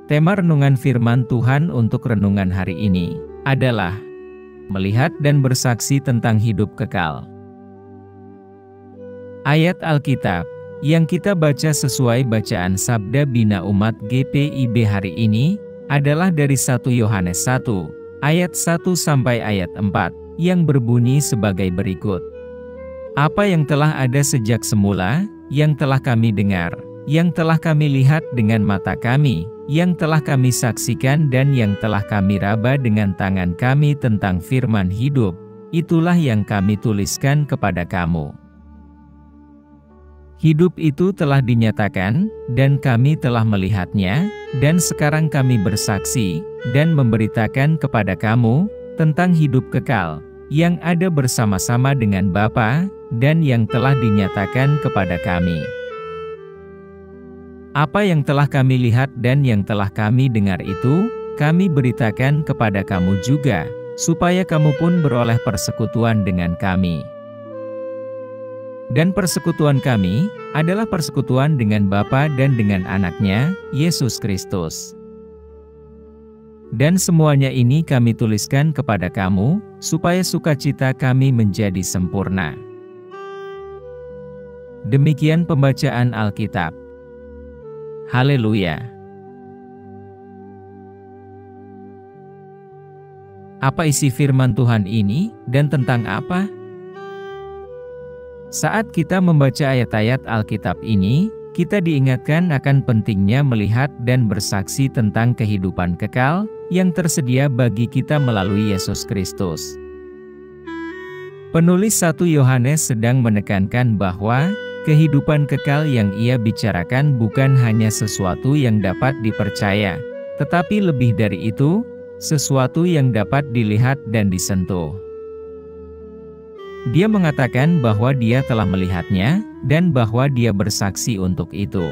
Tema renungan firman Tuhan untuk renungan hari ini adalah melihat dan bersaksi tentang hidup kekal. Ayat Alkitab yang kita baca sesuai bacaan Sabda Bina Umat GPIB hari ini adalah dari 1 Yohanes 1 ayat 1 sampai ayat 4 yang berbunyi sebagai berikut. Apa yang telah ada sejak semula, yang telah kami dengar, yang telah kami lihat dengan mata kami, yang telah kami saksikan dan yang telah kami raba dengan tangan kami tentang firman hidup, itulah yang kami tuliskan kepada kamu. Hidup itu telah dinyatakan, dan kami telah melihatnya, dan sekarang kami bersaksi, dan memberitakan kepada kamu, tentang hidup kekal, yang ada bersama-sama dengan Bapa, dan yang telah dinyatakan kepada kami. Apa yang telah kami lihat dan yang telah kami dengar itu, kami beritakan kepada kamu juga, supaya kamu pun beroleh persekutuan dengan kami. Dan persekutuan kami adalah persekutuan dengan Bapa dan dengan Anaknya, Yesus Kristus. Dan semuanya ini kami tuliskan kepada kamu, supaya sukacita kami menjadi sempurna. Demikian pembacaan Alkitab. Haleluya. Apa isi firman Tuhan ini, dan tentang apa? Saat kita membaca ayat-ayat Alkitab ini, kita diingatkan akan pentingnya melihat dan bersaksi tentang kehidupan kekal yang tersedia bagi kita melalui Yesus Kristus. Penulis 1 Yohanes sedang menekankan bahwa kehidupan kekal yang ia bicarakan bukan hanya sesuatu yang dapat dipercaya, tetapi lebih dari itu, sesuatu yang dapat dilihat dan disentuh. Dia mengatakan bahwa dia telah melihatnya, dan bahwa dia bersaksi untuk itu.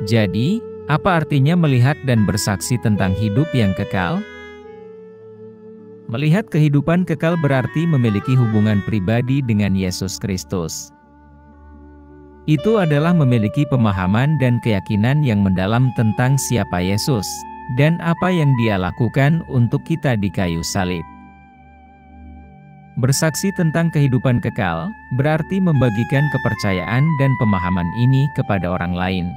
Jadi, apa artinya melihat dan bersaksi tentang hidup yang kekal? Melihat kehidupan kekal berarti memiliki hubungan pribadi dengan Yesus Kristus. Itu adalah memiliki pemahaman dan keyakinan yang mendalam tentang siapa Yesus, dan apa yang Dia lakukan untuk kita di kayu salib. Bersaksi tentang kehidupan kekal berarti membagikan kepercayaan dan pemahaman ini kepada orang lain.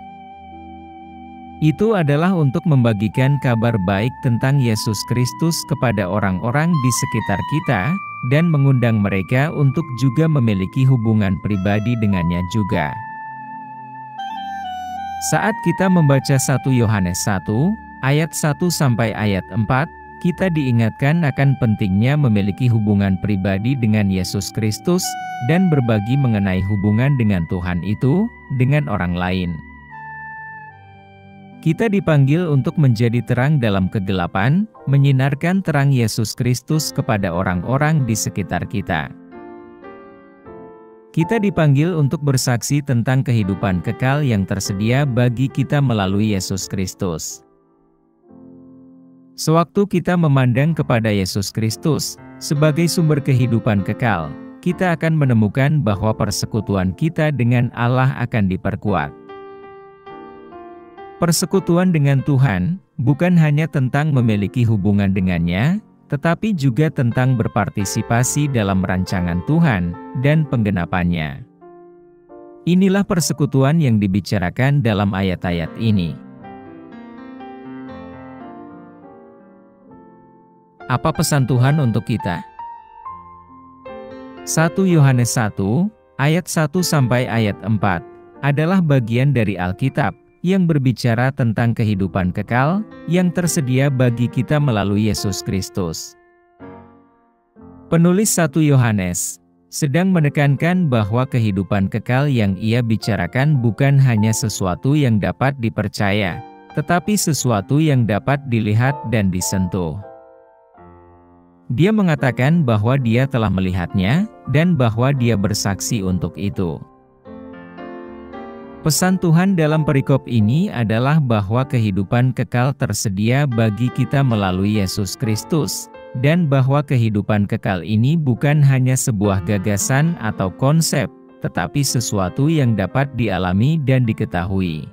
Itu adalah untuk membagikan kabar baik tentang Yesus Kristus kepada orang-orang di sekitar kita, dan mengundang mereka untuk juga memiliki hubungan pribadi dengannya juga. Saat kita membaca 1 Yohanes 1, ayat 1 sampai ayat 4, kita diingatkan akan pentingnya memiliki hubungan pribadi dengan Yesus Kristus, dan berbagi mengenai hubungan dengan Tuhan itu, dengan orang lain. Kita dipanggil untuk menjadi terang dalam kegelapan, menyinarkan terang Yesus Kristus kepada orang-orang di sekitar kita. Kita dipanggil untuk bersaksi tentang kehidupan kekal yang tersedia bagi kita melalui Yesus Kristus. Sewaktu kita memandang kepada Yesus Kristus sebagai sumber kehidupan kekal, kita akan menemukan bahwa persekutuan kita dengan Allah akan diperkuat. Persekutuan dengan Tuhan bukan hanya tentang memiliki hubungan dengannya, tetapi juga tentang berpartisipasi dalam rancangan Tuhan dan penggenapannya. Inilah persekutuan yang dibicarakan dalam ayat-ayat ini. Apa pesan Tuhan untuk kita? 1 Yohanes 1, ayat 1 sampai ayat 4, adalah bagian dari Alkitab yang berbicara tentang kehidupan kekal yang tersedia bagi kita melalui Yesus Kristus. Penulis 1 Yohanes sedang menekankan bahwa kehidupan kekal yang ia bicarakan bukan hanya sesuatu yang dapat dipercaya, tetapi sesuatu yang dapat dilihat dan disentuh. Dia mengatakan bahwa dia telah melihatnya, dan bahwa dia bersaksi untuk itu. Pesan Tuhan dalam perikop ini adalah bahwa kehidupan kekal tersedia bagi kita melalui Yesus Kristus, dan bahwa kehidupan kekal ini bukan hanya sebuah gagasan atau konsep, tetapi sesuatu yang dapat dialami dan diketahui.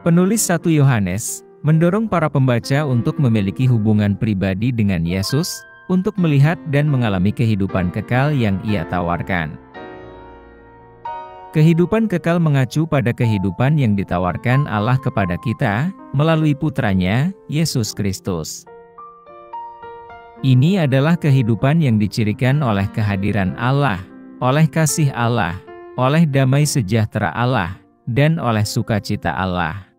Penulis 1 Yohanes mendorong para pembaca untuk memiliki hubungan pribadi dengan Yesus, untuk melihat dan mengalami kehidupan kekal yang Ia tawarkan. Kehidupan kekal mengacu pada kehidupan yang ditawarkan Allah kepada kita melalui Putranya, Yesus Kristus. Ini adalah kehidupan yang dicirikan oleh kehadiran Allah, oleh kasih Allah, oleh damai sejahtera Allah, dan oleh sukacita Allah.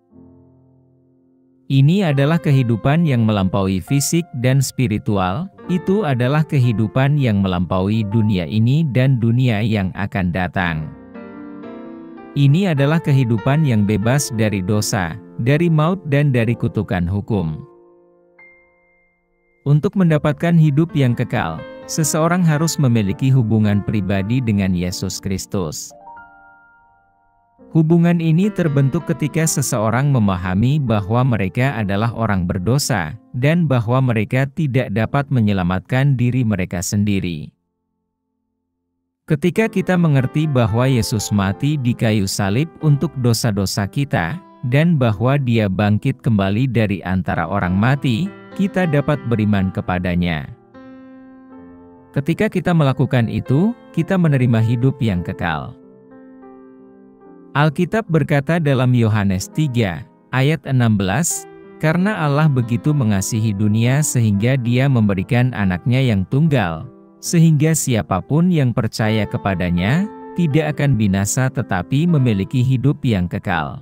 Ini adalah kehidupan yang melampaui fisik dan spiritual, itu adalah kehidupan yang melampaui dunia ini dan dunia yang akan datang. Ini adalah kehidupan yang bebas dari dosa, dari maut dan dari kutukan hukum. Untuk mendapatkan hidup yang kekal, seseorang harus memiliki hubungan pribadi dengan Yesus Kristus. Hubungan ini terbentuk ketika seseorang memahami bahwa mereka adalah orang berdosa, dan bahwa mereka tidak dapat menyelamatkan diri mereka sendiri. Ketika kita mengerti bahwa Yesus mati di kayu salib untuk dosa-dosa kita, dan bahwa Dia bangkit kembali dari antara orang mati, kita dapat beriman kepadanya. Ketika kita melakukan itu, kita menerima hidup yang kekal. Alkitab berkata dalam Yohanes 3, ayat 16, "Karena Allah begitu mengasihi dunia sehingga Dia memberikan anaknya yang tunggal, sehingga siapapun yang percaya kepadanya, tidak akan binasa tetapi memiliki hidup yang kekal."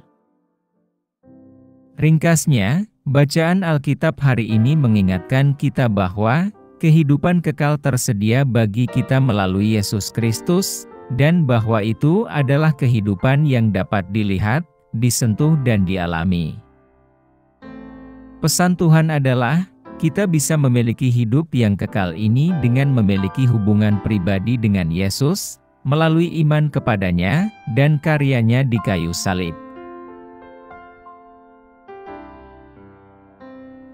Ringkasnya, bacaan Alkitab hari ini mengingatkan kita bahwa kehidupan kekal tersedia bagi kita melalui Yesus Kristus, dan bahwa itu adalah kehidupan yang dapat dilihat, disentuh dan dialami. Pesan Tuhan adalah, kita bisa memiliki hidup yang kekal ini dengan memiliki hubungan pribadi dengan Yesus, melalui iman kepadanya, dan karyanya di kayu salib.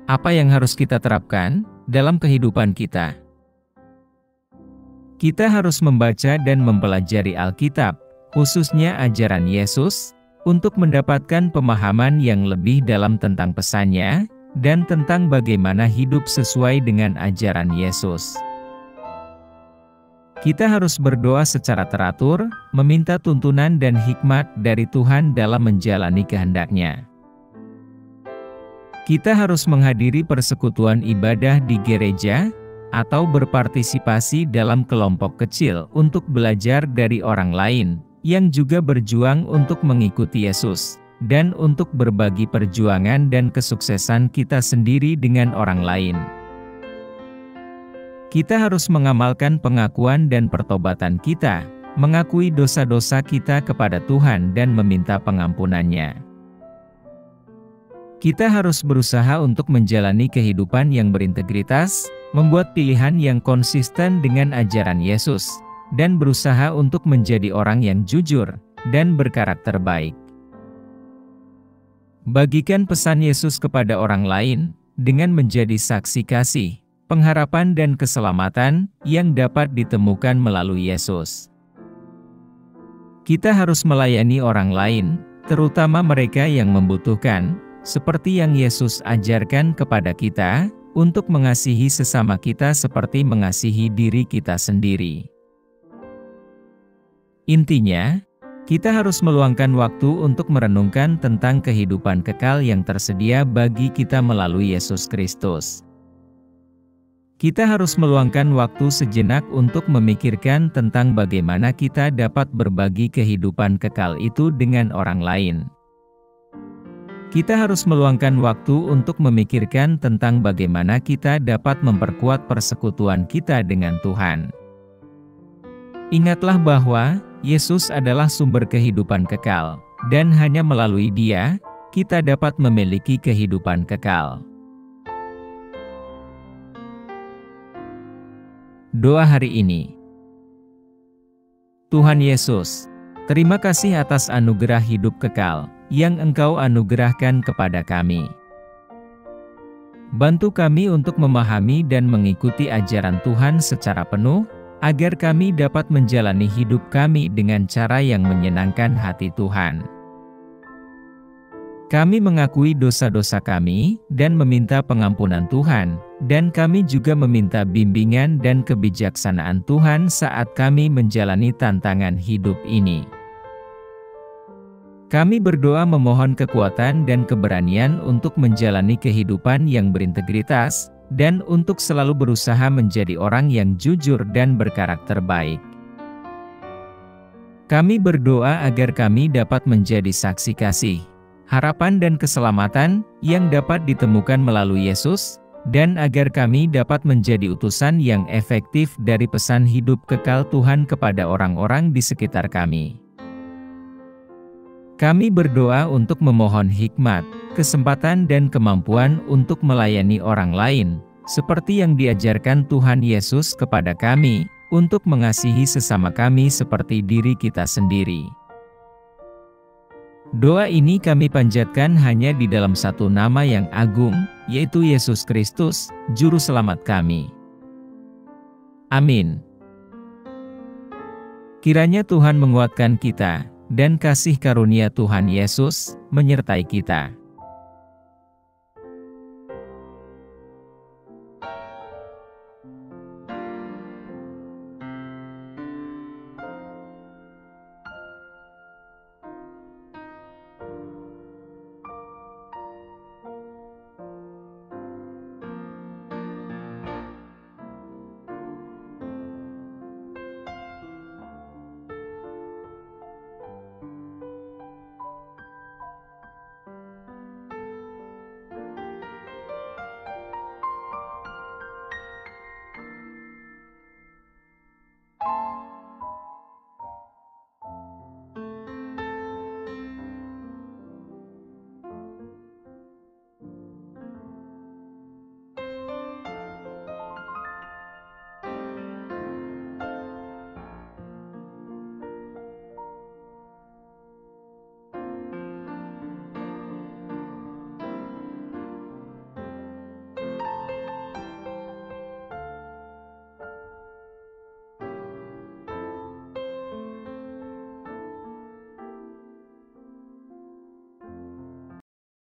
Apa yang harus kita terapkan dalam kehidupan kita? Kita harus membaca dan mempelajari Alkitab, khususnya ajaran Yesus, untuk mendapatkan pemahaman yang lebih dalam tentang pesannya, dan tentang bagaimana hidup sesuai dengan ajaran Yesus. Kita harus berdoa secara teratur, meminta tuntunan dan hikmat dari Tuhan dalam menjalani kehendak-Nya. Kita harus menghadiri persekutuan ibadah di gereja, atau berpartisipasi dalam kelompok kecil untuk belajar dari orang lain, yang juga berjuang untuk mengikuti Yesus, dan untuk berbagi perjuangan dan kesuksesan kita sendiri dengan orang lain. Kita harus mengamalkan pengakuan dan pertobatan kita, mengakui dosa-dosa kita kepada Tuhan dan meminta pengampunan-Nya. Kita harus berusaha untuk menjalani kehidupan yang berintegritas, membuat pilihan yang konsisten dengan ajaran Yesus, dan berusaha untuk menjadi orang yang jujur dan berkarakter baik. Bagikan pesan Yesus kepada orang lain dengan menjadi saksi kasih, pengharapan dan keselamatan yang dapat ditemukan melalui Yesus. Kita harus melayani orang lain, terutama mereka yang membutuhkan, seperti yang Yesus ajarkan kepada kita, untuk mengasihi sesama kita seperti mengasihi diri kita sendiri. Intinya, kita harus meluangkan waktu untuk merenungkan tentang kehidupan kekal yang tersedia bagi kita melalui Yesus Kristus. Kita harus meluangkan waktu sejenak untuk memikirkan tentang bagaimana kita dapat berbagi kehidupan kekal itu dengan orang lain. Kita harus meluangkan waktu untuk memikirkan tentang bagaimana kita dapat memperkuat persekutuan kita dengan Tuhan. Ingatlah bahwa Yesus adalah sumber kehidupan kekal, dan hanya melalui Dia, kita dapat memiliki kehidupan kekal. Doa hari ini. Tuhan Yesus, terima kasih atas anugerah hidup kekal yang Engkau anugerahkan kepada kami. Bantu kami untuk memahami dan mengikuti ajaran Tuhan secara penuh, agar kami dapat menjalani hidup kami dengan cara yang menyenangkan hati Tuhan. Kami mengakui dosa-dosa kami dan meminta pengampunan Tuhan, dan kami juga meminta bimbingan dan kebijaksanaan Tuhan saat kami menjalani tantangan hidup ini. Kami berdoa memohon kekuatan dan keberanian untuk menjalani kehidupan yang berintegritas, dan untuk selalu berusaha menjadi orang yang jujur dan berkarakter baik. Kami berdoa agar kami dapat menjadi saksi kasih, harapan dan keselamatan yang dapat ditemukan melalui Yesus, dan agar kami dapat menjadi utusan yang efektif dari pesan hidup kekal Tuhan kepada orang-orang di sekitar kami. Kami berdoa untuk memohon hikmat, kesempatan dan kemampuan untuk melayani orang lain, seperti yang diajarkan Tuhan Yesus kepada kami, untuk mengasihi sesama kami seperti diri kita sendiri. Doa ini kami panjatkan hanya di dalam satu nama yang agung, yaitu Yesus Kristus, Juru Selamat kami. Amin. Kiranya Tuhan menguatkan kita, dan kasih karunia Tuhan Yesus menyertai kita.